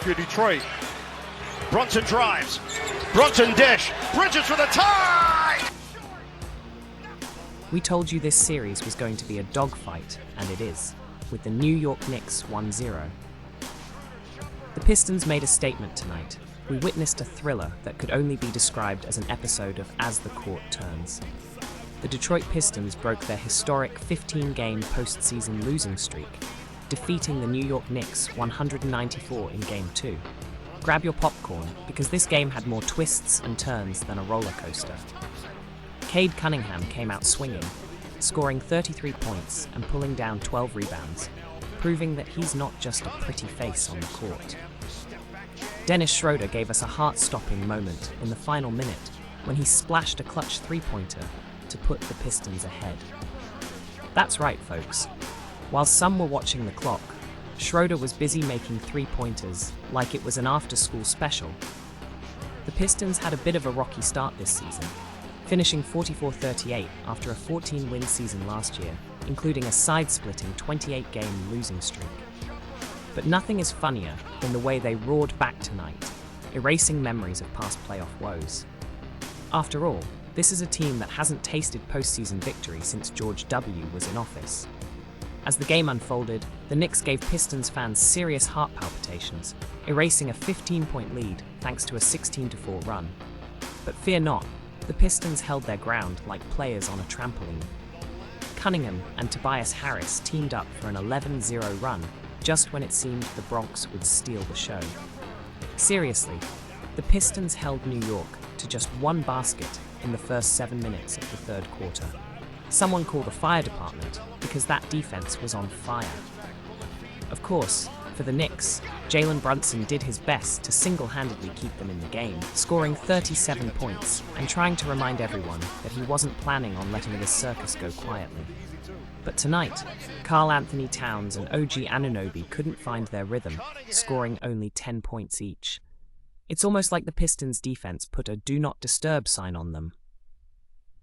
For Detroit. Brunson drives. Brunson dish. Bridges for the tie! We told you this series was going to be a dogfight, and it is, with the New York Knicks 1-0. The Pistons made a statement tonight. We witnessed a thriller that could only be described as an episode of As the Court Turns. The Detroit Pistons broke their historic 15-game postseason losing streak, defeating the New York Knicks 194 in Game 2. Grab your popcorn, because this game had more twists and turns than a roller coaster. Cade Cunningham came out swinging, scoring 33 points and pulling down 12 rebounds, proving that he's not just a pretty face on the court. Dennis Schroeder gave us a heart-stopping moment in the final minute when he splashed a clutch three-pointer to put the Pistons ahead. That's right, folks. While some were watching the clock, Schroeder was busy making three-pointers like it was an after-school special. The Pistons had a bit of a rocky start this season, finishing 44-38 after a 14-win season last year, including a side-splitting 28-game losing streak. But nothing is funnier than the way they roared back tonight, erasing memories of past playoff woes. After all, this is a team that hasn't tasted postseason victory since George W. was in office. As the game unfolded, the Knicks gave Pistons fans serious heart palpitations, erasing a 15-point lead thanks to a 16-4 run. But fear not, the Pistons held their ground like players on a trampoline. Cunningham and Tobias Harris teamed up for an 11-0 run just when it seemed the Bronx would steal the show. Seriously, the Pistons held New York to just one basket in the first 7 minutes of the third quarter. Someone called the fire department because that defense was on fire. Of course, for the Knicks, Jalen Brunson did his best to single-handedly keep them in the game, scoring 37 points and trying to remind everyone that he wasn't planning on letting this circus go quietly. But tonight, Karl Anthony Towns and OG Anunoby couldn't find their rhythm, scoring only 10 points each. It's almost like the Pistons' defense put a do not disturb sign on them.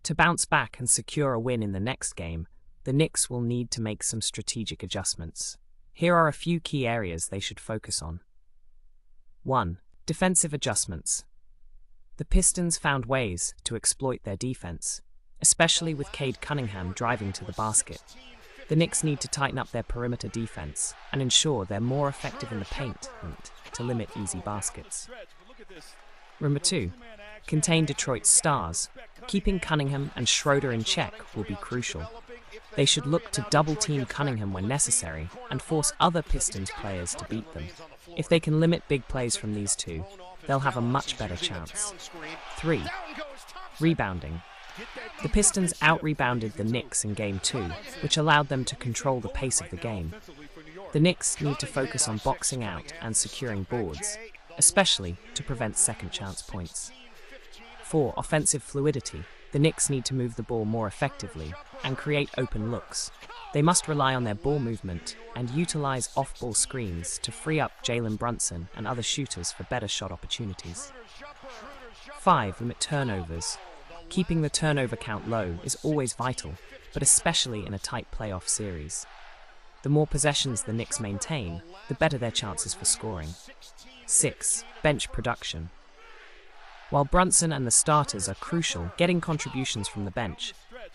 To bounce back and secure a win in the next game, the Knicks will need to make some strategic adjustments. Here are a few key areas they should focus on. 1. Defensive adjustments. The Pistons found ways to exploit their defense, especially with Cade Cunningham driving to the basket. The Knicks need to tighten up their perimeter defense and ensure they're more effective in the paint to limit easy baskets. Number 2. Contain Detroit's stars. Keeping Cunningham and Schroeder in check will be crucial. They should look to double-team Cunningham when necessary and force other Pistons players to beat them. If they can limit big plays from these two, they'll have a much better chance. 3. Rebounding. The Pistons out-rebounded the Knicks in Game 2, which allowed them to control the pace of the game. The Knicks need to focus on boxing out and securing boards, especially to prevent second-chance points. 4. Offensive fluidity. The Knicks need to move the ball more effectively and create open looks. They must rely on their ball movement and utilize off-ball screens to free up Jalen Brunson and other shooters for better shot opportunities. 5. Limit turnovers. Keeping the turnover count low is always vital, but especially in a tight playoff series. The more possessions the Knicks maintain, the better their chances for scoring. 6. Bench production. While Brunson and the starters are crucial, getting contributions from the bench,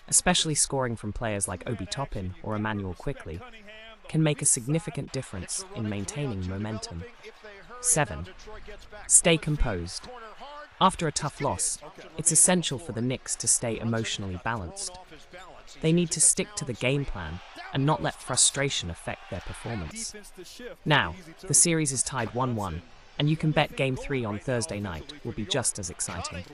especially scoring from players like Obi Toppin or Emmanuel Quickley, can make a significant difference in maintaining momentum. 7. Stay composed. After a tough loss, it's essential for the Knicks to stay emotionally balanced. They need to stick to the game plan and not let frustration affect their performance. Now, the series is tied 1-1, and you can bet Game 3 on Thursday night will be just as exciting.